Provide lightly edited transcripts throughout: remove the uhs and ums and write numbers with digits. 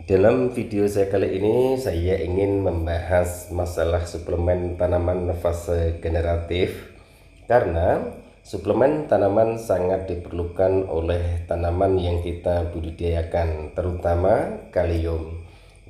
Dalam video saya kali ini saya ingin membahas masalah suplemen tanaman fase generatif, karena suplemen tanaman sangat diperlukan oleh tanaman yang kita budidayakan, terutama kalium.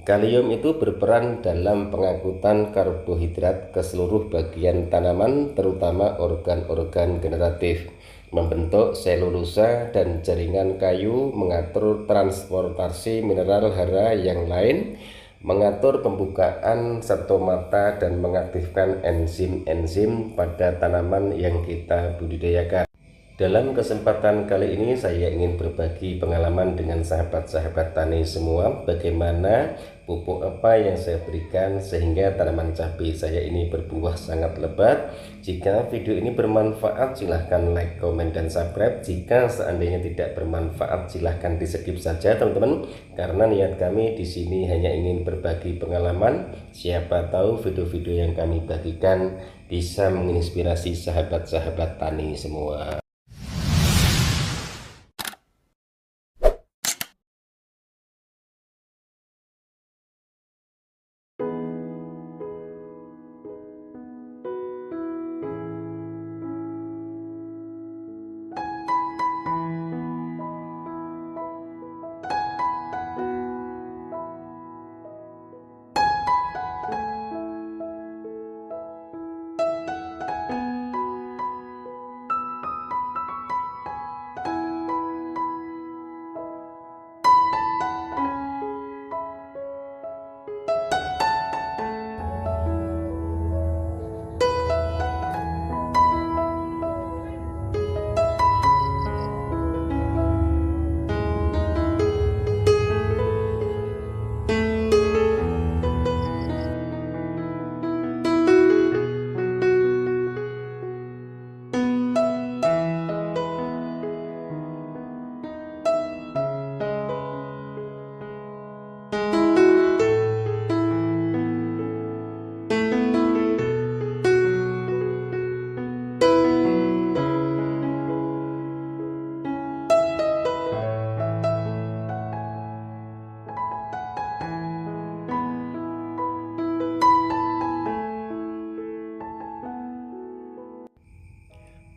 Kalium itu berperan dalam pengangkutan karbohidrat ke seluruh bagian tanaman, terutama organ-organ generatif, membentuk selulosa dan jaringan kayu, mengatur transportasi mineral hara yang lain, mengatur pembukaan stomata dan mengaktifkan enzim-enzim pada tanaman yang kita budidayakan. Dalam kesempatan kali ini saya ingin berbagi pengalaman dengan sahabat-sahabat tani semua, bagaimana pupuk apa yang saya berikan sehingga tanaman cabai saya ini berbuah sangat lebat. Jika video ini bermanfaat silahkan like, komen, dan subscribe. Jika seandainya tidak bermanfaat silahkan di skip saja teman-teman, karena niat kami di sini hanya ingin berbagi pengalaman. Siapa tahu video-video yang kami bagikan bisa menginspirasi sahabat-sahabat tani semua.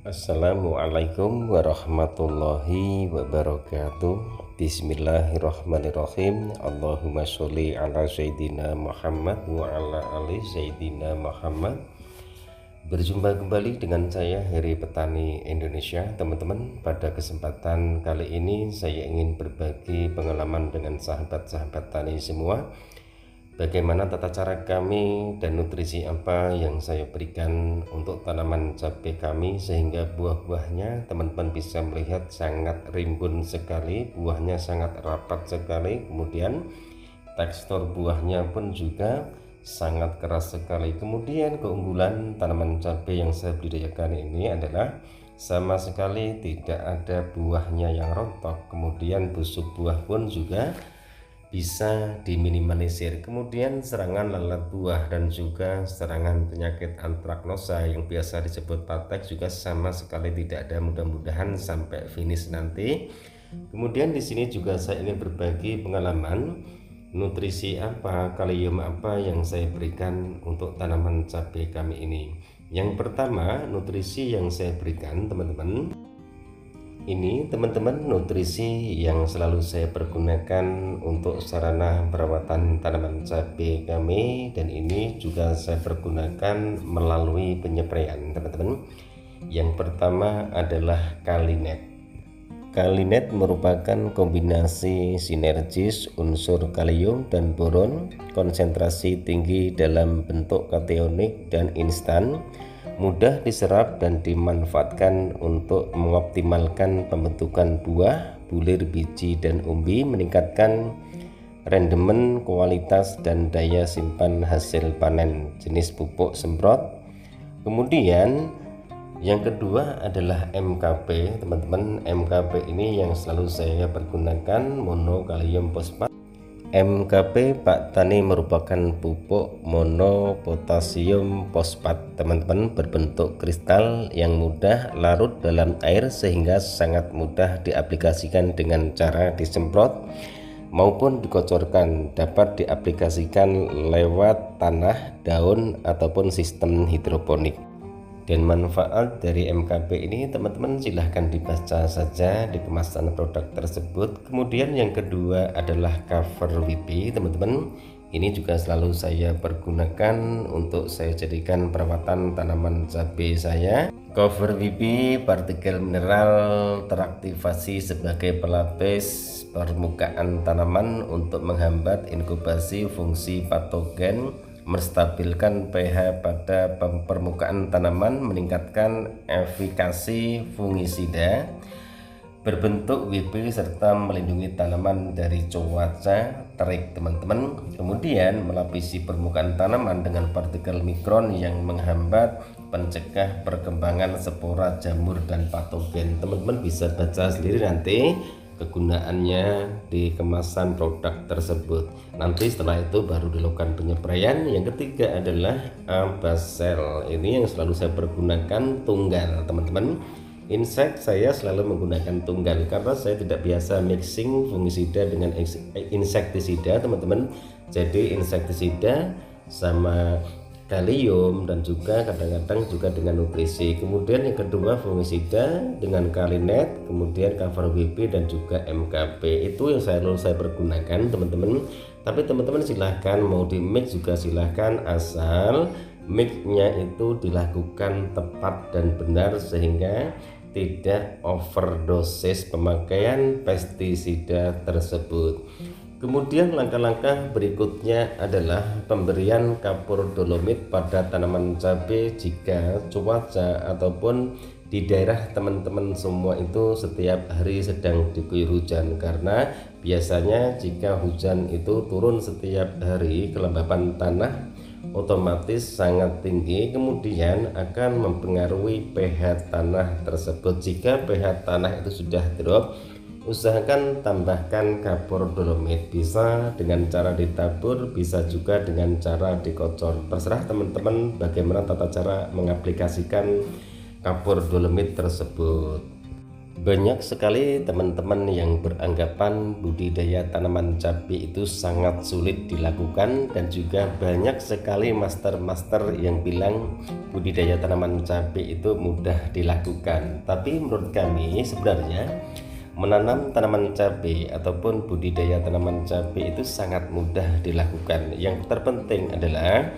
Assalamualaikum warahmatullahi wabarakatuh. Bismillahirrahmanirrahim. Allahumma sholli ala Sayyidina Muhammad wa ala ali Sayyidina Muhammad. Berjumpa kembali dengan saya Heri Petani Indonesia. Teman-teman, pada kesempatan kali ini saya ingin berbagi pengalaman dengan sahabat-sahabat tani semua, bagaimana tata cara kami dan nutrisi apa yang saya berikan untuk tanaman cabai kami sehingga buah-buahnya teman-teman bisa melihat sangat rimbun sekali, buahnya sangat rapat sekali, kemudian tekstur buahnya pun juga sangat keras sekali. Kemudian keunggulan tanaman cabai yang saya budidayakan ini adalah sama sekali tidak ada buahnya yang rontok, kemudian busuk buah pun juga bisa diminimalisir. Kemudian serangan lalat buah dan juga serangan penyakit antraknosa yang biasa disebut patek juga sama sekali tidak ada, mudah-mudahan sampai finish nanti. Kemudian di sini juga saya ingin berbagi pengalaman nutrisi apa, kalium apa yang saya berikan untuk tanaman cabai kami ini. Yang pertama, nutrisi yang saya berikan teman-teman, ini teman-teman nutrisi yang selalu saya pergunakan untuk sarana perawatan tanaman cabai kami, dan ini juga saya pergunakan melalui penyepraian teman-teman. Yang pertama adalah Kalinet. Kalinet merupakan kombinasi sinergis unsur kalium dan boron, konsentrasi tinggi dalam bentuk kationik dan instan, mudah diserap dan dimanfaatkan untuk mengoptimalkan pembentukan buah, bulir, biji, dan umbi, meningkatkan rendemen, kualitas, dan daya simpan hasil panen. Jenis pupuk semprot. Kemudian yang kedua adalah MKP teman-teman. MKP ini yang selalu saya pergunakan, monokalium fosfat. MKP Pak Tani merupakan pupuk monopotasium fosfat teman-teman, berbentuk kristal yang mudah larut dalam air sehingga sangat mudah diaplikasikan dengan cara disemprot. maupun dikocorkan, dapat diaplikasikan lewat tanah, daun, ataupun sistem hidroponik. Dan manfaat dari MKP ini teman-teman silahkan dibaca saja di kemasan produk tersebut. Kemudian yang kedua adalah cover WP teman-teman. Ini juga selalu saya pergunakan untuk saya jadikan perawatan tanaman cabai saya. Cover WP partikel mineral teraktivasi sebagai pelapis permukaan tanaman untuk menghambat inkubasi fungsi patogen, menstabilkan pH pada permukaan tanaman, meningkatkan efikasi fungisida, berbentuk WP serta melindungi tanaman dari cuaca terik teman-teman. Kemudian melapisi permukaan tanaman dengan partikel mikron yang menghambat, pencegah perkembangan spora, jamur, dan patogen. Teman-teman bisa baca sendiri nanti kegunaannya di kemasan produk tersebut. Nanti setelah itu baru dilakukan penyepraian. Yang ketiga adalah Abasel. Ini yang selalu saya pergunakan tunggal teman-teman. Insek saya selalu menggunakan tunggal karena saya tidak biasa mixing fungisida dengan insektisida teman-teman. Jadi insektisida sama kalium dan juga kadang-kadang juga dengan nutrisi. Kemudian yang kedua fungisida dengan kalinet, kemudian cover WP dan juga MKP. Itu yang selalu saya pergunakan teman-teman. Tapi teman-teman silahkan mau di mix juga silahkan, asal mixnya itu dilakukan tepat dan benar sehingga tidak overdosis pemakaian pestisida tersebut. Kemudian langkah-langkah berikutnya adalah pemberian kapur dolomit pada tanaman cabai jika cuaca ataupun di daerah teman-teman semua itu setiap hari sedang diguyur hujan, karena biasanya jika hujan itu turun setiap hari kelembapan tanah otomatis sangat tinggi, kemudian akan mempengaruhi pH tanah tersebut. Jika pH tanah itu sudah drop, usahakan tambahkan kapur dolomit, bisa dengan cara ditabur, bisa juga dengan cara dikocor. Terserah teman-teman bagaimana tata cara mengaplikasikan kapur dolomit tersebut. Banyak sekali teman-teman yang beranggapan budidaya tanaman cabai itu sangat sulit dilakukan, dan juga banyak sekali master-master yang bilang budidaya tanaman cabai itu mudah dilakukan. Tapi menurut kami sebenarnya menanam tanaman cabai ataupun budidaya tanaman cabai itu sangat mudah dilakukan. Yang terpenting adalah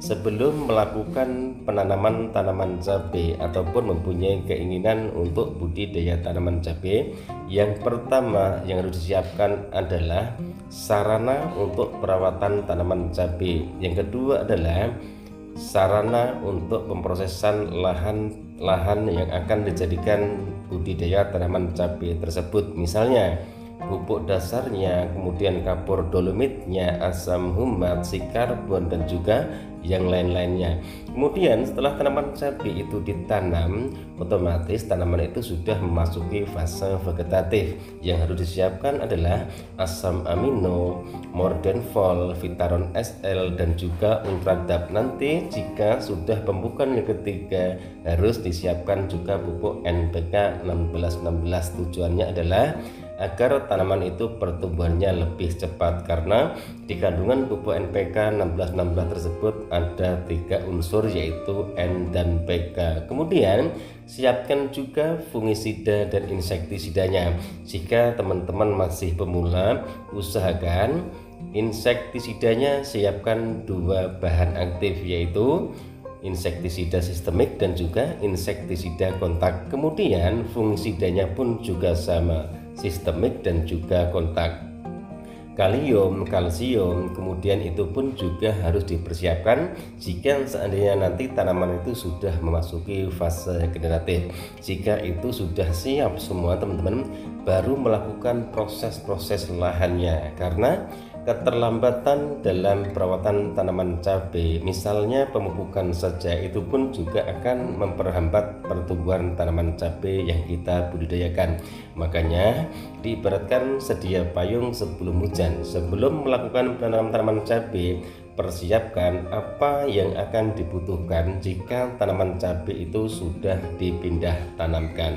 sebelum melakukan penanaman tanaman cabai ataupun mempunyai keinginan untuk budidaya tanaman cabai, yang pertama yang harus disiapkan adalah sarana untuk perawatan tanaman cabai. Yang kedua adalah sarana untuk pemrosesan lahan yang akan dijadikan budidaya tanaman cabai tersebut, misalnya pupuk dasarnya, kemudian kapur dolomitnya, asam humat, sikarbon, dan juga yang lain-lainnya. Kemudian setelah tanaman cabai itu ditanam, otomatis tanaman itu sudah memasuki fase vegetatif. Yang harus disiapkan adalah asam amino, mordenfol, Vitaron SL, dan juga ultradap. Nanti jika sudah pembukaan yang ketiga, harus disiapkan juga pupuk NPK 1616. Tujuannya adalah agar tanaman itu pertumbuhannya lebih cepat, karena di kandungan pupuk NPK 1616 tersebut ada 3 unsur, yaitu N dan PK. Kemudian siapkan juga fungisida dan insektisidanya. Jika teman-teman masih pemula, usahakan insektisidanya siapkan 2 bahan aktif, yaitu insektisida sistemik dan juga insektisida kontak. Kemudian fungisidanya pun juga sama, sistemik dan juga kontak. Kalium, kalsium, kemudian itu pun juga harus dipersiapkan jika seandainya nanti tanaman itu sudah memasuki fase generatif. Jika itu sudah siap semua teman-teman, baru melakukan proses-proses lahannya, karena keterlambatan dalam perawatan tanaman cabai, misalnya pemupukan saja, itu pun juga akan memperhambat pertumbuhan tanaman cabai yang kita budidayakan. Makanya diibaratkan sedia payung sebelum hujan. Sebelum melakukan penanaman tanaman cabai, persiapkan apa yang akan dibutuhkan jika tanaman cabai itu sudah dipindah tanamkan.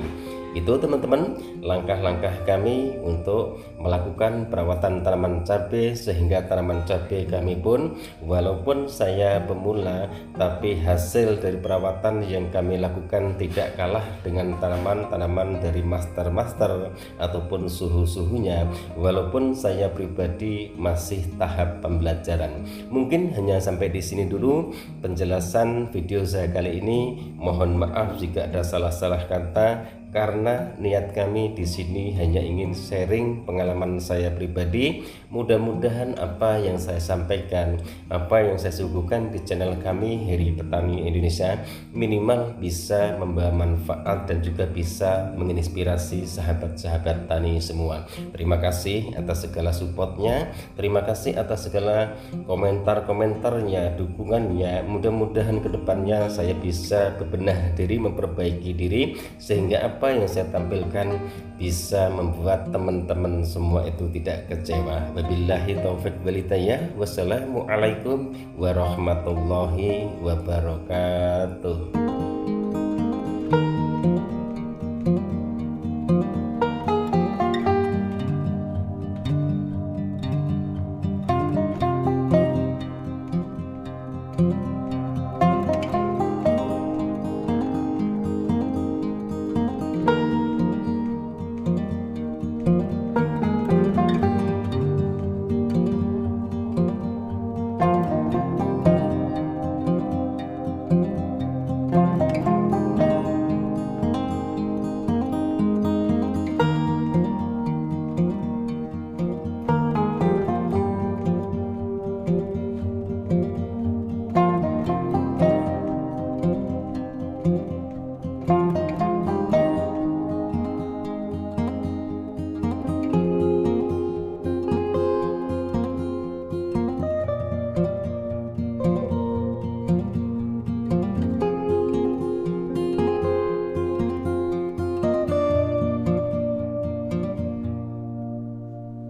Itu teman-teman langkah-langkah kami untuk melakukan perawatan tanaman cabai, sehingga tanaman cabai kami pun walaupun saya pemula, tapi hasil dari perawatan yang kami lakukan tidak kalah dengan tanaman-tanaman dari master-master ataupun suhu-suhunya, walaupun saya pribadi masih tahap pembelajaran. Mungkin hanya sampai di sini dulu penjelasan video saya kali ini. Mohon maaf jika ada salah-salah kata, karena niat kami di sini hanya ingin sharing pengalaman saya pribadi. Mudah-mudahan apa yang saya sampaikan, apa yang saya suguhkan di channel kami Heri Petani Indonesia, minimal bisa membawa manfaat dan juga bisa menginspirasi sahabat-sahabat tani semua. Terima kasih atas segala supportnya, terima kasih atas segala komentar-komentarnya, dukungannya. Mudah-mudahan kedepannya saya bisa berbenah diri, memperbaiki diri, sehingga apa yang saya tampilkan bisa membuat teman-teman semua itu tidak kecewa. Wabillahi taufik wal hidayah. Wassalamualaikum warahmatullahi wabarakatuh.